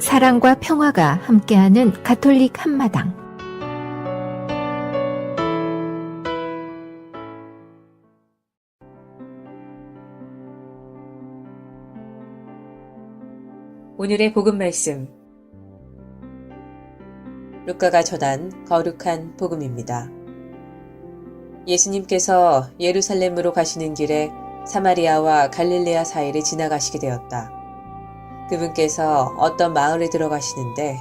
사랑과 평화가 함께하는 가톨릭 한마당. 오늘의 복음 말씀, 루카가 전한 거룩한 복음입니다. 예수님께서 예루살렘으로 가시는 길에 사마리아와 갈릴레아 사이를 지나가시게 되었다. 그분께서 어떤 마을에 들어가시는데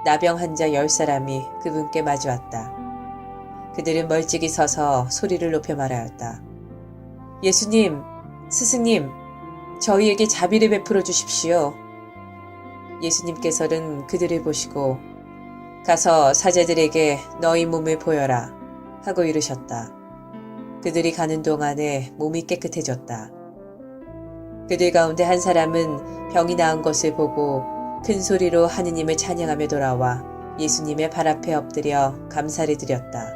나병 환자 10사람이 그분께 마주왔다. 그들은 멀찍이 서서 소리를 높여 말하였다. 예수님, 스승님, 저희에게 자비를 베풀어 주십시오. 예수님께서는 그들을 보시고 가서 사제들에게 너희 몸을 보여라 하고 이르셨다. 그들이 가는 동안에 몸이 깨끗해졌다. 그들 가운데 한 사람은 병이 나은 것을 보고 큰 소리로 하느님을 찬양하며 돌아와 예수님의 발 앞에 엎드려 감사를 드렸다.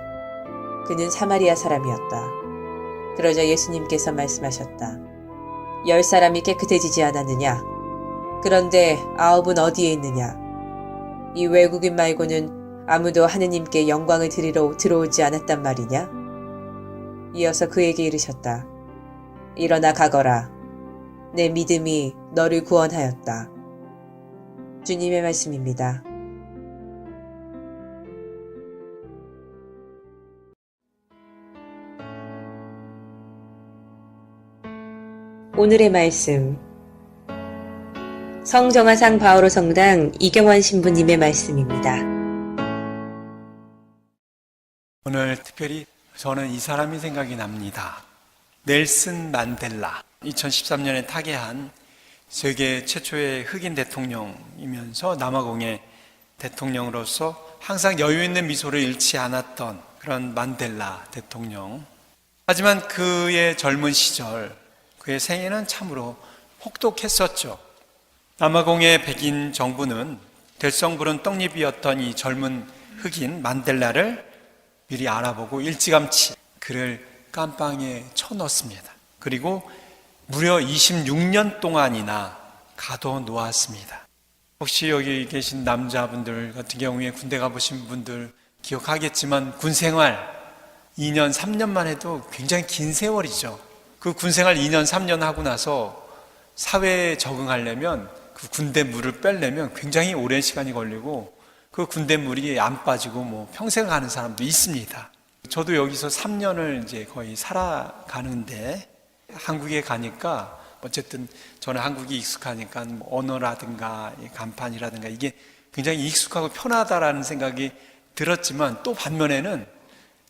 그는 사마리아 사람이었다. 그러자 예수님께서 말씀하셨다. 10사람이 깨끗해지지 않았느냐? 그런데 9은 어디에 있느냐? 이 외국인 말고는 아무도 하느님께 영광을 드리러 들어오지 않았단 말이냐? 이어서 그에게 이르셨다. 일어나 가거라. 내 믿음이 너를 구원하였다. 주님의 말씀입니다. 오늘의 말씀, 성정화상 바오로 성당 이경환 신부님의 말씀입니다. 오늘 특별히 저는 이 사람이 생각이 납니다. 넬슨 만델라. 2013년에 타계한 세계 최초의 흑인 대통령이면서 남아공의 대통령으로서 항상 여유 있는 미소를 잃지 않았던 그런 만델라 대통령. 하지만 그의 젊은 시절, 그의 생애는 참으로 혹독했었죠. 남아공의 백인 정부는 될성부른 떡잎이었던 이 젊은 흑인 만델라를 미리 알아보고 일찌감치 그를 깜빵에 쳐넣었습니다. 그리고 무려 26년 동안이나 가둬놓았습니다. 혹시 여기 계신 남자분들 같은 경우에 군대 가보신 분들 기억하겠지만 군생활 2년, 3년만 해도 굉장히 긴 세월이죠. 그 군생활 2년, 3년 하고 나서 사회에 적응하려면 그 군대 물을 빼려면 굉장히 오랜 시간이 걸리고 그 군대 물이 안 빠지고 평생 가는 사람도 있습니다. 저도 여기서 3년을 이제 거의 살아가는데 한국에 가니까 어쨌든 저는 한국이 익숙하니까 언어라든가 간판이라든가 이게 굉장히 익숙하고 편하다라는 생각이 들었지만 또 반면에는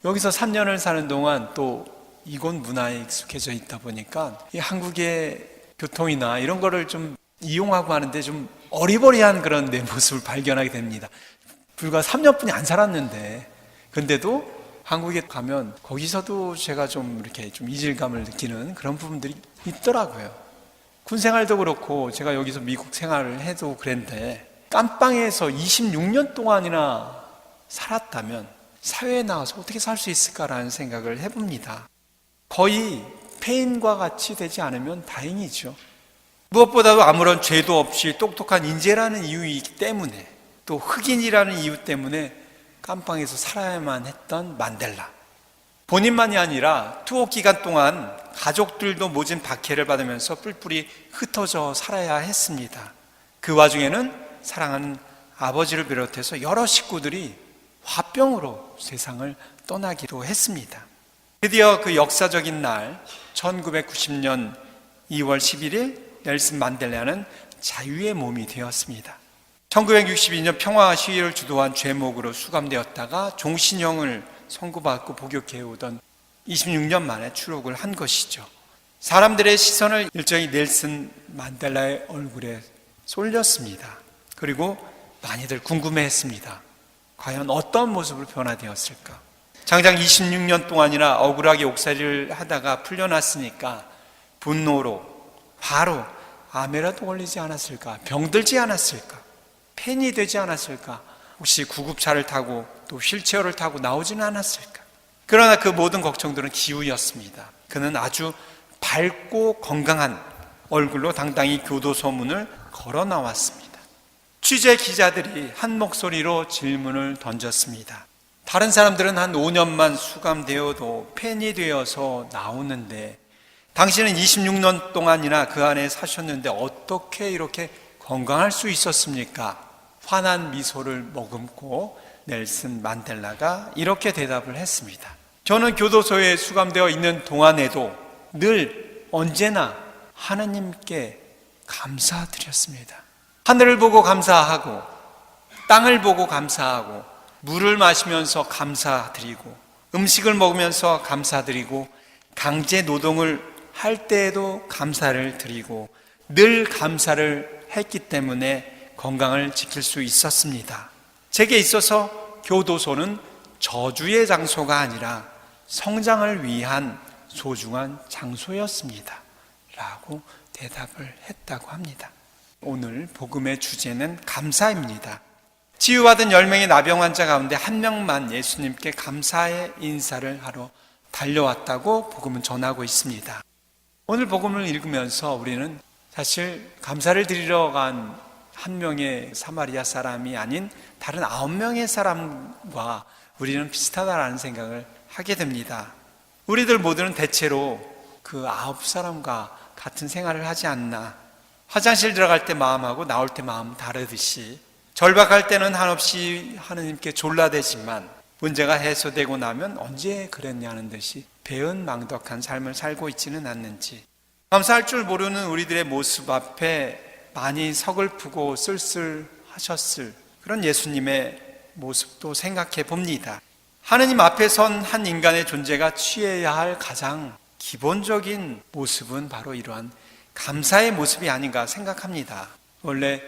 여기서 3년을 사는 동안 또 이곳 문화에 익숙해져 있다 보니까 이 한국의 교통이나 이런 거를 좀 이용하고 하는데 좀 어리버리한 그런 내 모습을 발견하게 됩니다. 불과 3년뿐이 안 살았는데 근데도 한국에 가면 거기서도 제가 좀 이렇게 좀 이질감을 느끼는 그런 부분들이 있더라고요. 군 생활도 그렇고 제가 여기서 미국 생활을 해도 그랬는데 깜빵에서 26년 동안이나 살았다면 사회에 나와서 어떻게 살 수 있을까라는 생각을 해봅니다. 거의 폐인과 같이 되지 않으면 다행이죠. 무엇보다도 아무런 죄도 없이 똑똑한 인재라는 이유이기 때문에 또 흑인이라는 이유 때문에 깜빵에서 살아야만 했던 만델라. 본인만이 아니라 투옥 기간 동안 가족들도 모진 박해를 받으면서 뿔뿔이 흩어져 살아야 했습니다. 그 와중에는 사랑하는 아버지를 비롯해서 여러 식구들이 화병으로 세상을 떠나기도 했습니다. 드디어 그 역사적인 날 1990년 2월 11일 넬슨 만델라는 자유의 몸이 되었습니다. 1962년 평화 시위를 주도한 죄목으로 수감되었다가 종신형을 선고받고 복역해 오던 26년 만에 출獄한 것이죠. 사람들의 시선을 일정히 넬슨 만델라의 얼굴에 쏠렸습니다. 그리고 많이들 궁금해했습니다. 과연 어떤 모습으로 변화되었을까? 장장 26년 동안이나 억울하게 옥살이를 하다가 풀려났으니까 분노로 바로 암에라도 걸리지 않았을까? 병들지 않았을까? 팬이 되지 않았을까? 혹시 구급차를 타고 또 휠체어를 타고 나오지는 않았을까? 그러나 그 모든 걱정들은 기우였습니다. 그는 아주 밝고 건강한 얼굴로 당당히 교도소문을 걸어 나왔습니다. 취재 기자들이 한 목소리로 질문을 던졌습니다. 다른 사람들은 한 5년만 수감되어도 팬이 되어서 나오는데 당신은 26년 동안이나 그 안에 사셨는데 어떻게 이렇게 건강할 수 있었습니까? 환한 미소를 머금고 넬슨 만델라가 이렇게 대답을 했습니다. 저는 교도소에 수감되어 있는 동안에도 늘 언제나 하나님께 감사드렸습니다. 하늘을 보고 감사하고 땅을 보고 감사하고 물을 마시면서 감사드리고 음식을 먹으면서 감사드리고 강제 노동을 할 때에도 감사를 드리고 늘 감사를 했기 때문에 건강을 지킬 수 있었습니다. 제게 있어서 교도소는 저주의 장소가 아니라 성장을 위한 소중한 장소였습니다. 라고 대답을 했다고 합니다. 오늘 복음의 주제는 감사입니다. 치유받은 10명의 나병 환자 가운데 한 명만 예수님께 감사의 인사를 하러 달려왔다고 복음은 전하고 있습니다. 오늘 복음을 읽으면서 우리는 사실 감사를 드리러 간 한 명의 사마리아 사람이 아닌 다른 9명의 사람과 우리는 비슷하다라는 생각을 하게 됩니다. 우리들 모두는 대체로 그 9사람과 같은 생활을 하지 않나. 화장실 들어갈 때 마음하고 나올 때 마음 다르듯이 절박할 때는 한없이 하느님께 졸라대지만 문제가 해소되고 나면 언제 그랬냐는 듯이 배은망덕한 삶을 살고 있지는 않는지, 감사할 줄 모르는 우리들의 모습 앞에 많이 서글프고 쓸쓸하셨을 그런 예수님의 모습도 생각해 봅니다. 하느님 앞에 선 한 인간의 존재가 취해야 할 가장 기본적인 모습은 바로 이러한 감사의 모습이 아닌가 생각합니다. 원래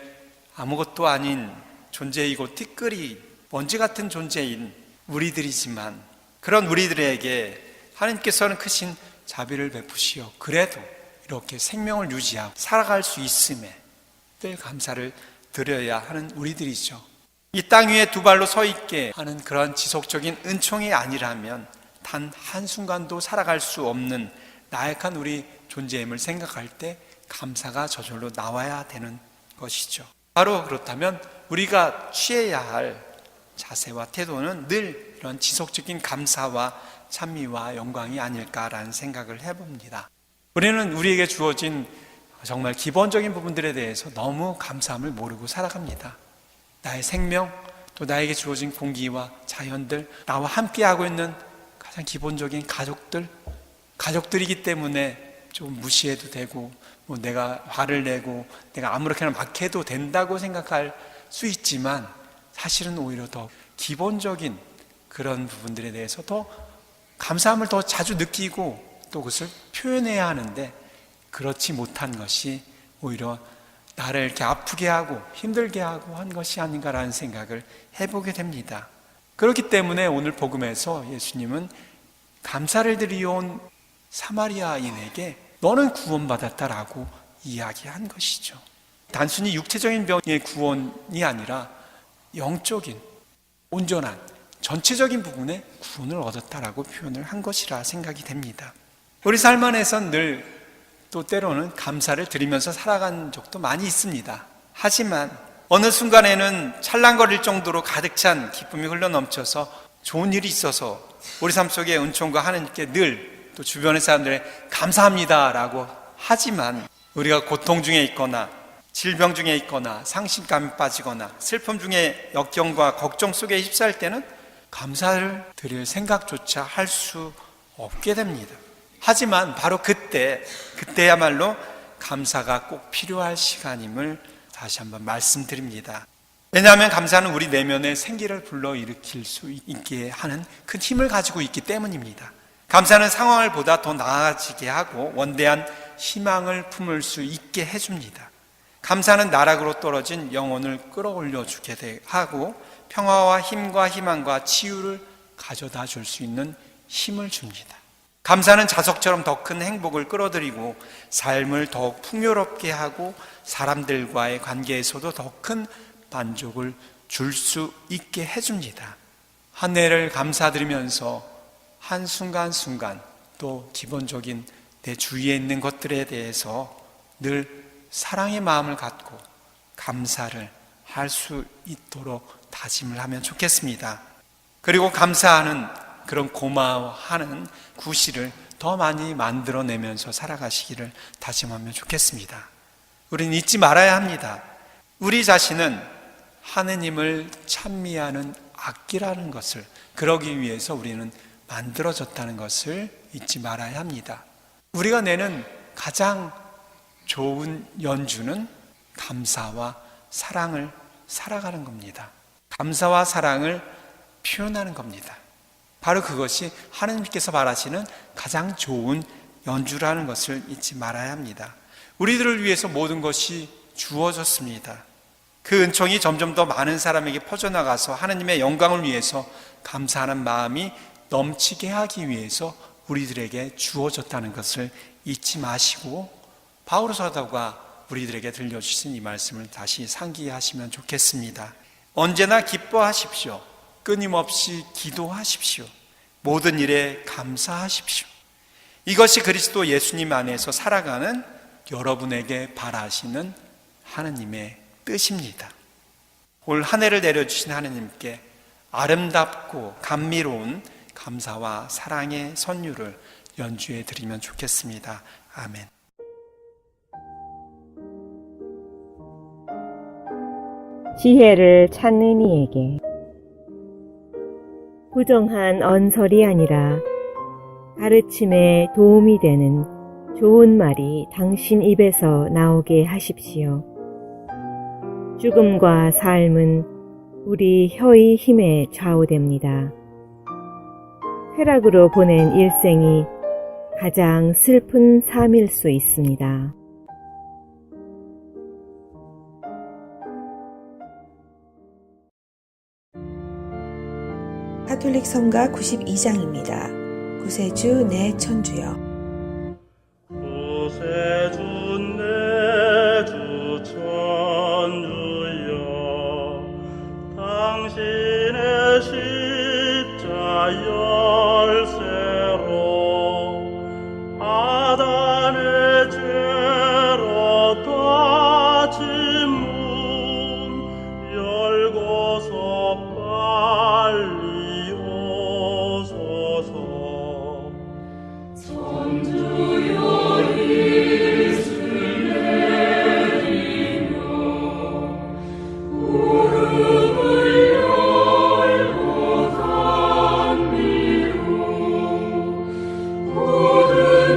아무것도 아닌 존재이고 티끌이 먼지 같은 존재인 우리들이지만 그런 우리들에게 하나님께서는 크신 자비를 베푸시어 그래도 이렇게 생명을 유지하고 살아갈 수 있음에 늘 감사를 드려야 하는 우리들이죠. 이 땅 위에 두 발로 서 있게 하는 그런 지속적인 은총이 아니라면 단 한순간도 살아갈 수 없는 나약한 우리 존재임을 생각할 때 감사가 저절로 나와야 되는 것이죠. 바로 그렇다면 우리가 취해야 할 자세와 태도는 늘 이런 지속적인 감사와 찬미와 영광이 아닐까라는 생각을 해봅니다. 우리는 우리에게 주어진 정말 기본적인 부분들에 대해서 너무 감사함을 모르고 살아갑니다. 나의 생명, 또 나에게 주어진 공기와 자연들, 나와 함께하고 있는 가장 기본적인 가족들이기 때문에 좀 무시해도 되고 뭐 내가 화를 내고 내가 아무렇게나 막 해도 된다고 생각할 수 있지만 사실은 오히려 더 기본적인 그런 부분들에 대해서 더 감사함을 더 자주 느끼고 또 그것을 표현해야 하는데 그렇지 못한 것이 오히려 나를 이렇게 아프게 하고 힘들게 하고 한 것이 아닌가라는 생각을 해보게 됩니다. 그렇기 때문에 오늘 복음에서 예수님은 감사를 드리온 사마리아인에게 너는 구원받았다라고 이야기한 것이죠. 단순히 육체적인 병의 구원이 아니라 영적인, 온전한, 전체적인 부분의 구원을 얻었다라고 표현을 한 것이라 생각이 됩니다. 우리 삶 안에선 늘 또 때로는 감사를 드리면서 살아간 적도 많이 있습니다. 하지만 어느 순간에는 찰랑거릴 정도로 가득 찬 기쁨이 흘러넘쳐서 좋은 일이 있어서 우리 삶 속에 은총과 하나님께 늘 또 주변의 사람들의 감사합니다라고 하지만 우리가 고통 중에 있거나 질병 중에 있거나 상심감에 빠지거나 슬픔 중에 역경과 걱정 속에 휩싸일 때는 감사를 드릴 생각조차 할 수 없게 됩니다. 하지만 바로 그때야말로 감사가 꼭 필요할 시간임을 다시 한번 말씀드립니다. 왜냐하면 감사는 우리 내면의 생기를 불러일으킬 수 있게 하는 큰 힘을 가지고 있기 때문입니다. 감사는 상황을 보다 더 나아지게 하고 원대한 희망을 품을 수 있게 해줍니다. 감사는 나락으로 떨어진 영혼을 끌어올려 주게 하고 평화와 힘과 희망과 치유를 가져다 줄 수 있는 힘을 줍니다. 감사는 자석처럼 더 큰 행복을 끌어들이고 삶을 더욱 풍요롭게 하고 사람들과의 관계에서도 더 큰 만족을 줄 수 있게 해줍니다. 한 해를 감사드리면서 한순간순간 또 기본적인 내 주위에 있는 것들에 대해서 늘 사랑의 마음을 갖고 감사를 할 수 있도록 다짐을 하면 좋겠습니다. 그리고 감사하는 그런 고마워하는 구실을 더 많이 만들어내면서 살아가시기를 다짐하면 좋겠습니다. 우리는 잊지 말아야 합니다. 우리 자신은 하느님을 찬미하는 악기라는 것을, 그러기 위해서 우리는 만들어졌다는 것을 잊지 말아야 합니다. 우리가 내는 가장 좋은 연주는 감사와 사랑을 살아가는 겁니다. 감사와 사랑을 표현하는 겁니다. 바로 그것이 하느님께서 바라시는 가장 좋은 연주라는 것을 잊지 말아야 합니다. 우리들을 위해서 모든 것이 주어졌습니다. 그 은총이 점점 더 많은 사람에게 퍼져나가서 하느님의 영광을 위해서 감사하는 마음이 넘치게 하기 위해서 우리들에게 주어졌다는 것을 잊지 마시고 바울 사도가 우리들에게 들려주신 이 말씀을 다시 상기하시면 좋겠습니다. 언제나 기뻐하십시오. 끊임없이 기도하십시오. 모든 일에 감사하십시오. 이것이 그리스도 예수님 안에서 살아가는 여러분에게 바라시는 하느님의 뜻입니다. 올 한 해를 내려주신 하느님께 아름답고 감미로운 감사와 사랑의 선율을 연주해 드리면 좋겠습니다. 아멘. 지혜를 찾는 이에게 부정한 언설이 아니라 가르침에 도움이 되는 좋은 말이 당신 입에서 나오게 하십시오. 죽음과 삶은 우리 혀의 힘에 좌우됩니다. 쾌락으로 보낸 일생이 가장 슬픈 삶일 수 있습니다. 가톨릭 성가 92장입니다. 구세주 내 천주여. 구세주 내 주 천주여, 당신의 십자 열쇠로 아단의 죄로 닫힌 문 열고서 빨리 오소서. 천주여 이슬 내리며 무릎을 열고 담비로 모든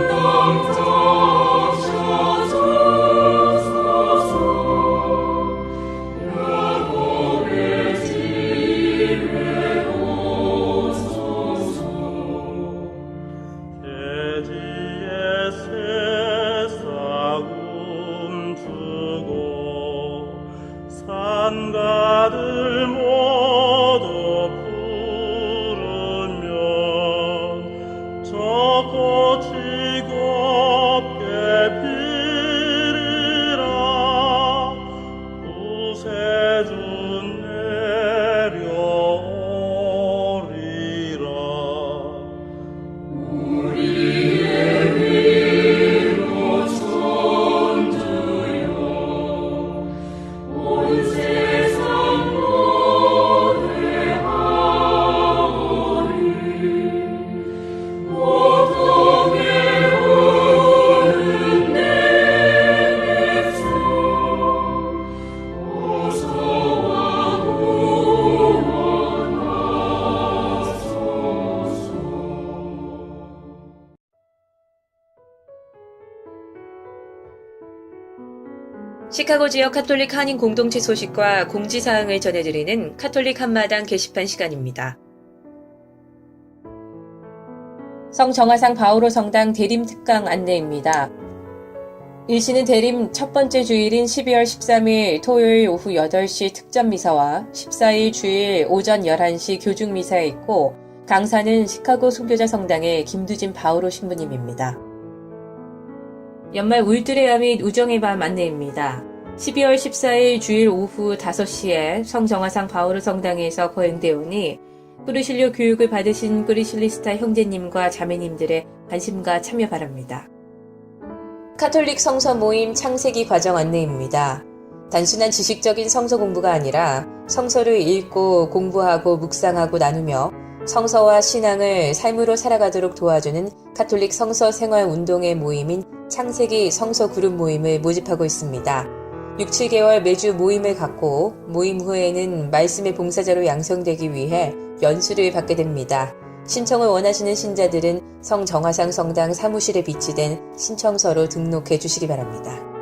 땅 적셔주소서. 야곱의 집에 오소서. 대지의 새싹 움트고 산가들 모두 부르면 저 꽃이 곱게 피리라. 구세주 내려오리라. 우리의 위로 천주여, 온 세상 노래하오니 고통에 우는 내 백성 어서와 구원하소서. 시카고 지역 카톨릭 한인 공동체 소식과 공지사항을 전해드리는 카톨릭 한마당 게시판 시간입니다. 성정화상 바오로 성당 대림 특강 안내입니다. 일시는 대림 첫 번째 주일인 12월 13일 토요일 오후 8시 특전 미사와 14일 주일 오전 11시 교중 미사에 있고, 강사는 시카고 순교자 성당의 김두진 바오로 신부님입니다. 연말 울들의 야 및 우정의 밤 안내입니다. 12월 14일 주일 오후 5시에 성정화상 바오로 성당에서 거행되오니 꾸르실료 교육을 받으신 꾸르실리스타 형제님과 자매님들의 관심과 참여 바랍니다. 카톨릭 성서 모임 창세기 과정 안내입니다. 단순한 지식적인 성서 공부가 아니라 성서를 읽고 공부하고 묵상하고 나누며 성서와 신앙을 삶으로 살아가도록 도와주는 가톨릭 성서 생활 운동의 모임인 창세기 성서 그룹 모임을 모집하고 있습니다. 6, 7개월 매주 모임을 갖고 모임 후에는 말씀의 봉사자로 양성되기 위해 연수를 받게 됩니다. 신청을 원하시는 신자들은 성정화상 성당 사무실에 비치된 신청서로 등록해 주시기 바랍니다.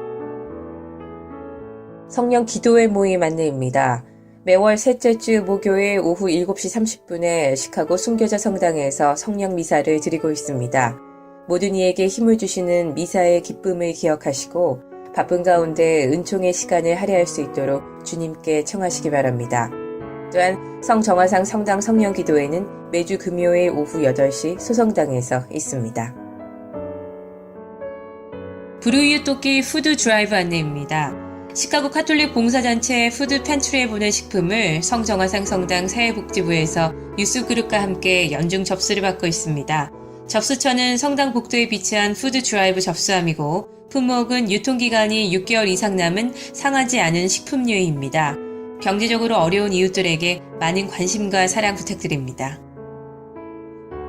성령 기도회 모임 안내입니다. 매월 셋째 주 목요일 오후 7시 30분에 시카고 순교자 성당에서 성령 미사를 드리고 있습니다. 모든 이에게 힘을 주시는 미사의 기쁨을 기억하시고 바쁜 가운데 은총의 시간을 할애할 수 있도록 주님께 청하시기 바랍니다. 또한 성정화상 성당 성령 기도회는 매주 금요일 오후 8시 소성당에서 있습니다. 브루이유 토끼 푸드 드라이브 안내입니다. 시카고 카톨릭 봉사단체 푸드 팬트리에 보낸 식품을 성정화상 성당 사회복지부에서 뉴스그룹과 함께 연중 접수를 받고 있습니다. 접수처는 성당 복도에 비치한 푸드 드라이브 접수함이고 품목은 유통기간이 6개월 이상 남은 상하지 않은 식품류입니다. 경제적으로 어려운 이웃들에게 많은 관심과 사랑 부탁드립니다.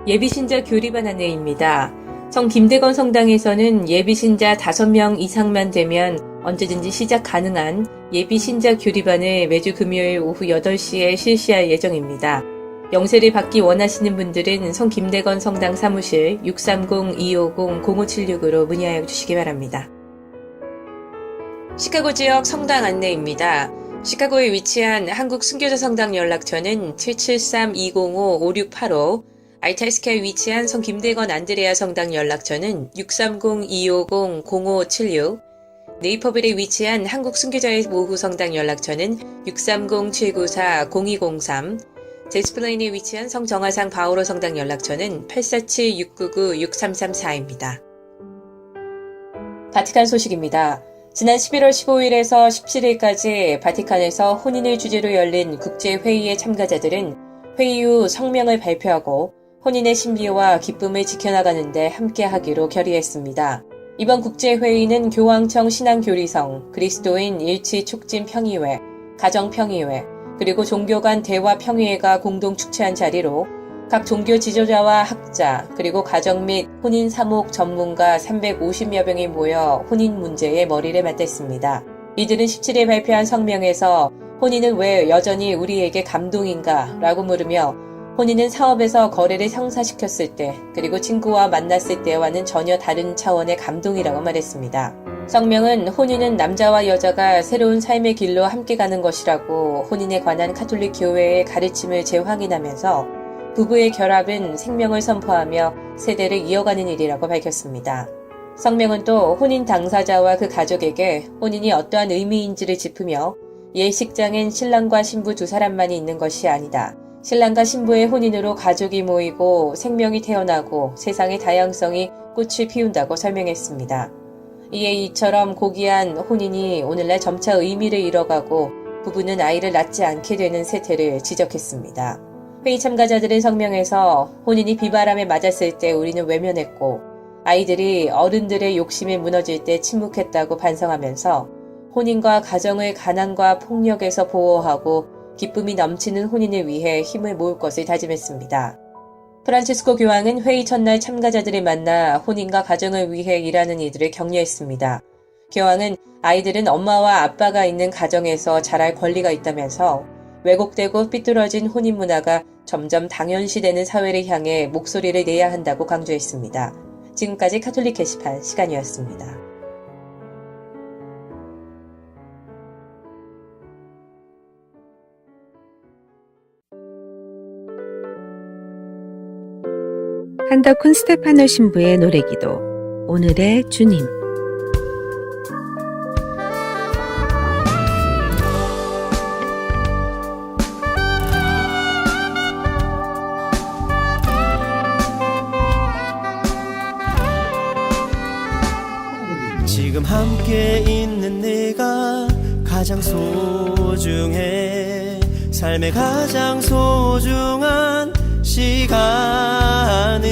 예비신자 교리반 안내입니다. 성 김대건 성당에서는 예비신자 5명 이상만 되면 언제든지 시작 가능한 예비신자 교리반을 매주 금요일 오후 8시에 실시할 예정입니다. 영세를 받기 원하시는 분들은 성 김대건 성당 사무실 630-250-0576으로 문의하여 주시기 바랍니다. 시카고 지역 성당 안내입니다. 시카고에 위치한 한국 순교자 성당 연락처는 773-205-5685, 알타스카에 위치한 성 김대건 안드레아 성당 연락처는 630-250-0576, 네이퍼빌에 위치한 한국 순교자의 모후 성당 연락처는 630-794-0203, 데스플레인에 위치한 성 정화상 바오로 성당 연락처는 847-699-6334입니다. 바티칸 소식입니다. 지난 11월 15일에서 17일까지 바티칸에서 혼인을 주제로 열린 국제회의의 참가자들은 회의 후 성명을 발표하고 혼인의 신비와 기쁨을 지켜나가는 데 함께하기로 결의했습니다. 이번 국제회의는 교황청 신앙교리성, 그리스도인 일치 촉진 평의회, 가정평의회, 그리고 종교 간 대화 평의회가 공동 주최한 자리로 각 종교 지도자와 학자, 그리고 가정 및 혼인 사목 전문가 350여 명이 모여 혼인 문제에 머리를 맞댔습니다. 이들은 17일 발표한 성명에서 혼인은 왜 여전히 우리에게 감동인가? 라고 물으며 혼인은 사업에서 거래를 성사시켰을 때, 그리고 친구와 만났을 때와는 전혀 다른 차원의 감동이라고 말했습니다. 성명은 혼인은 남자와 여자가 새로운 삶의 길로 함께 가는 것이라고 혼인에 관한 가톨릭 교회의 가르침을 재확인하면서 부부의 결합은 생명을 선포하며 세대를 이어가는 일이라고 밝혔습니다. 성명은 또 혼인 당사자와 그 가족에게 혼인이 어떠한 의미인지를 짚으며 예식장엔 신랑과 신부 두 사람만이 있는 것이 아니다. 신랑과 신부의 혼인으로 가족이 모이고 생명이 태어나고 세상의 다양성이 꽃을 피운다고 설명했습니다. 이에 이처럼 고귀한 혼인이 오늘날 점차 의미를 잃어가고 부부는 아이를 낳지 않게 되는 세태를 지적했습니다. 회의 참가자들은 성명에서 혼인이 비바람에 맞았을 때 우리는 외면했고 아이들이 어른들의 욕심에 무너질 때 침묵했다고 반성하면서 혼인과 가정을 가난과 폭력에서 보호하고 기쁨이 넘치는 혼인을 위해 힘을 모을 것을 다짐했습니다. 프란치스코 교황은 회의 첫날 참가자들을 만나 혼인과 가정을 위해 일하는 이들을 격려했습니다. 교황은 아이들은 엄마와 아빠가 있는 가정에서 자랄 권리가 있다면서 왜곡되고 삐뚤어진 혼인 문화가 점점 당연시되는 사회를 향해 목소리를 내야 한다고 강조했습니다. 지금까지 카톨릭 게시판 시간이었습니다. 한덕훈 스테파노 신부의 노래기도 오늘의 주님. 지금 함께 있는 내가 가장 소중해. 삶의 가장 소중한 시간은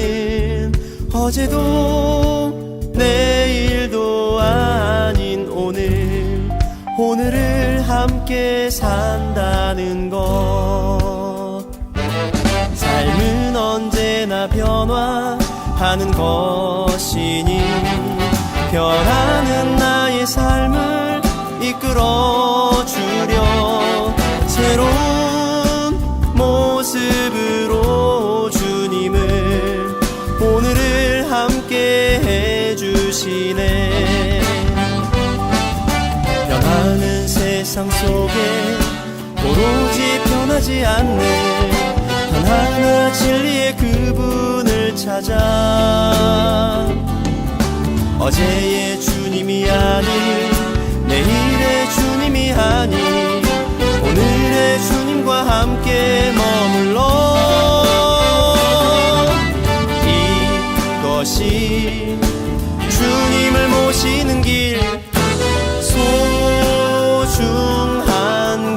어제도 내일도 아닌 오늘. 오늘을 함께 산다는 것. 삶은 언제나 변화하는 것이니 변하는 나의 삶을 이끌어주려 새로운 모습으로 주님을 오늘을 함께 해주시네. 변하는 세상 속에 오로지 변하지 않는 하나 진리의 그분을 찾아 어제의 주님이 아닌 내일의 주님이 아닌 오늘의 주님과 함께 머물러 이것이 주님을 모시는 길 소중한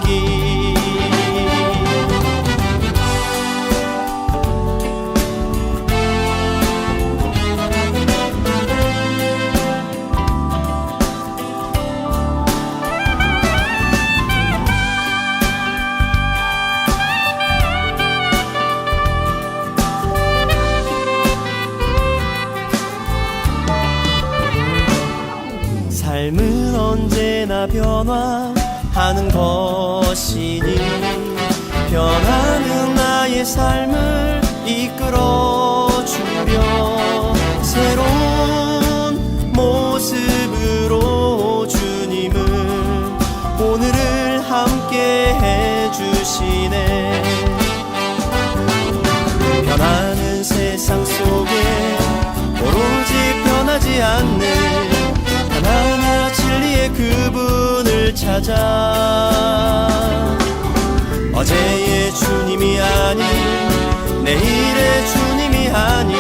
길. 삶은 언제나 변화하는 것이니 변하는 나의 삶을 이끌어주려 새로운 모습으로 주님은 오늘을 함께 해주시네. 변하는 세상 속에 오로지 변하지 않는 하나 진리의 그분을 찾아 어제의 주님이 아닌 내일의 주님이 아닌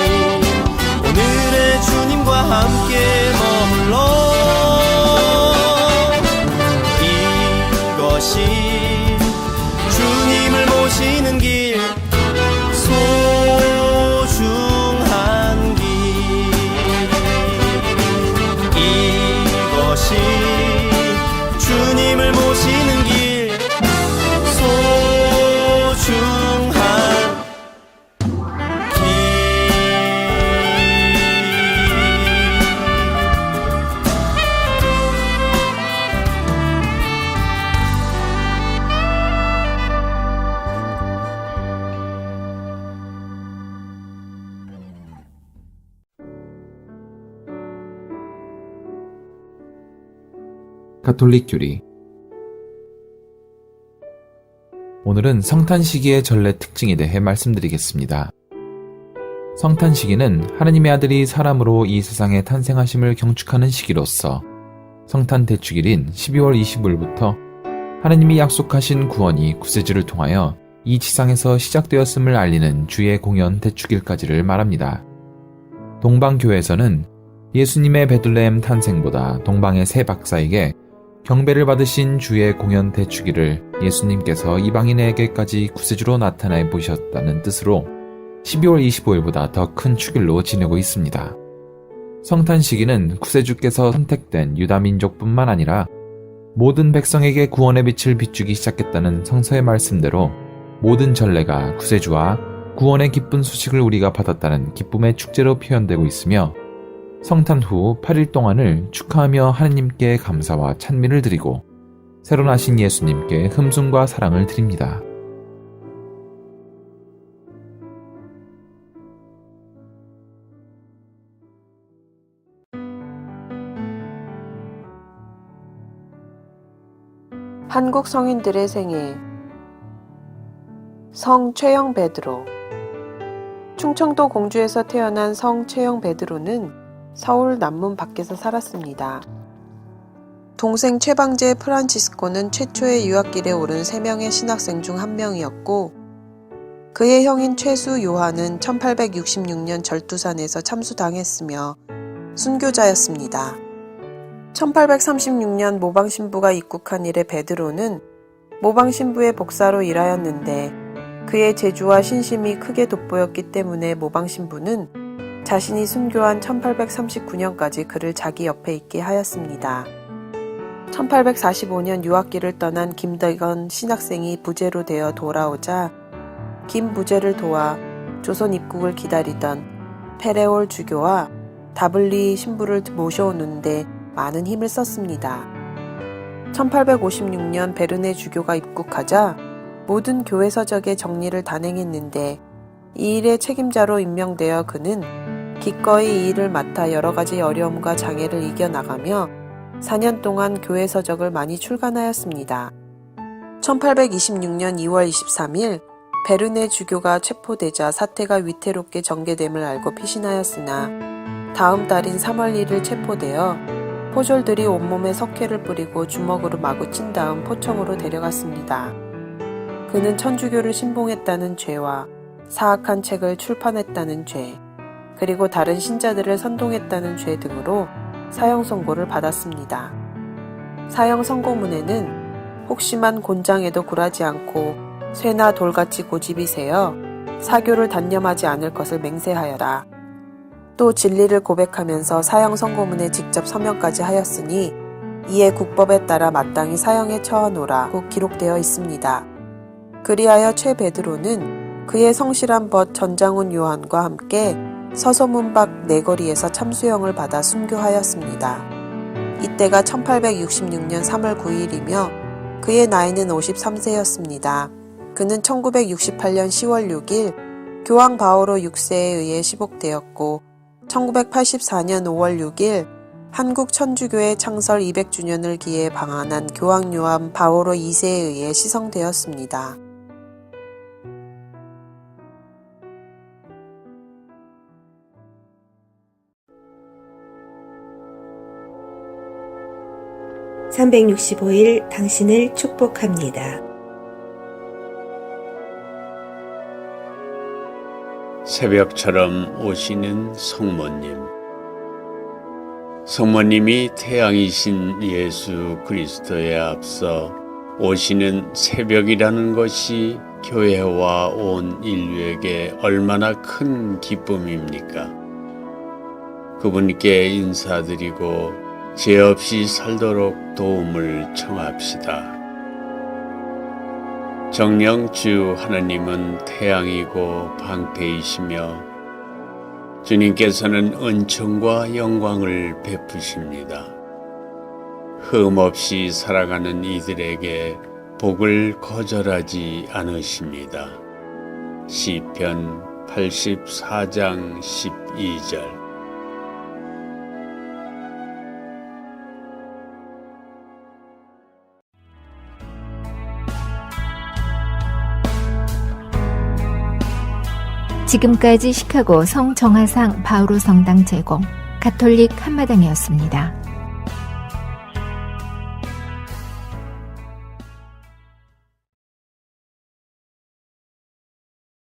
오늘의 주님과 함께 머물러 이것이 주님을 모시는 길 소중한 길. 이것이 주님을 모시는 길 소중한 길. 가톨릭 교리. 오늘은 성탄 시기의 전례 특징에 대해 말씀드리겠습니다. 성탄 시기는 하느님의 아들이 사람으로 이 세상에 탄생하심을 경축하는 시기로서 성탄 대축일인 12월 25일부터 하느님이 약속하신 구원이 구세주를 통하여 이 지상에서 시작되었음을 알리는 주의 공연 대축일까지를 말합니다. 동방교회에서는 예수님의 베들레헴 탄생보다 동방의 새 박사에게 경배를 받으신 주의 공연 대축일을 예수님께서 이방인에게까지 구세주로 나타내 보셨다는 뜻으로 12월 25일보다 더 큰 축일로 지내고 있습니다. 성탄 시기는 구세주께서 선택된 유다민족뿐만 아니라 모든 백성에게 구원의 빛을 비추기 시작했다는 성서의 말씀대로 모든 전례가 구세주와 구원의 기쁜 소식을 우리가 받았다는 기쁨의 축제로 표현되고 있으며 성탄 후 8일 동안을 축하하며 하느님께 감사와 찬미를 드리고 새로 나신 예수님께 흠숭과 사랑을 드립니다. 한국 성인들의 생애. 성 최영 베드로. 충청도 공주에서 태어난 성 최영 베드로는 서울 남문 밖에서 살았습니다. 동생 최방제 프란치스코는 최초의 유학길에 오른 3명의 신학생 중 한 명이었고 그의 형인 최수 요한은 1866년 절두산에서 참수당했으며 순교자였습니다. 1836년 모방신부가 입국한 이래 베드로는 모방신부의 복사로 일하였는데 그의 재주와 신심이 크게 돋보였기 때문에 모방신부는 자신이 순교한 1839년까지 그를 자기 옆에 있게 하였습니다. 1845년 유학길을 떠난 김덕원 신학생이 부제로 되어 돌아오자 김부제를 도와 조선 입국을 기다리던 페레올 주교와 다블리 신부를 모셔오는데 많은 힘을 썼습니다. 1856년 베르네 주교가 입국하자 모든 교회 서적의 정리를 단행했는데 이 일의 책임자로 임명되어 그는 기꺼이 이 일을 맡아 여러 가지 어려움과 장애를 이겨나가며 4년 동안 교회 서적을 많이 출간하였습니다. 1826년 2월 23일 베르네 주교가 체포되자 사태가 위태롭게 전개됨을 알고 피신하였으나 다음 달인 3월 1일 체포되어 포졸들이 온몸에 석회를 뿌리고 주먹으로 마구 친 다음 포청으로 데려갔습니다. 그는 천주교를 신봉했다는 죄와 사악한 책을 출판했다는 죄, 그리고 다른 신자들을 선동했다는 죄 등으로 사형 선고를 받았습니다. 사형 선고문에는 혹시만 곤장에도 굴하지 않고 쇠나 돌같이 고집이 세어 사교를 단념하지 않을 것을 맹세하여라. 또 진리를 고백하면서 사형 선고문에 직접 서명까지 하였으니 이에 국법에 따라 마땅히 사형에 처하노라고 기록되어 있습니다. 그리하여 최 베드로는 그의 성실한 벗 전장훈 요한과 함께 서소문 밖 내거리에서 참수형을 받아 순교하였습니다. 이때가 1866년 3월 9일이며 그의 나이는 53세였습니다. 그는 1968년 10월 6일 교황 바오로 6세에 의해 시복되었고 1984년 5월 6일 한국 천주교회 창설 200주년을 기해 방한한 교황 요한 바오로 2세에 의해 시성되었습니다. (365일) 당신을 축복합니다. 새벽처럼 오시는 성모님. 성모님이 태양이신 예수 그리스도에 앞서 오시는 새벽이라는 것이 교회와 온 인류에게 얼마나 큰 기쁨입니까? 그분께 인사드리고 죄 없이 살도록 도움을 청합시다. 정녕 주 하나님은 태양이고 방패이시며 주님께서는 은총과 영광을 베푸십니다. 흠 없이 살아가는 이들에게 복을 거절하지 않으십니다. 시편 84장 12절. 지금까지 시카고 성정화상 바오로 성당 제공 가톨릭 한마당이었습니다.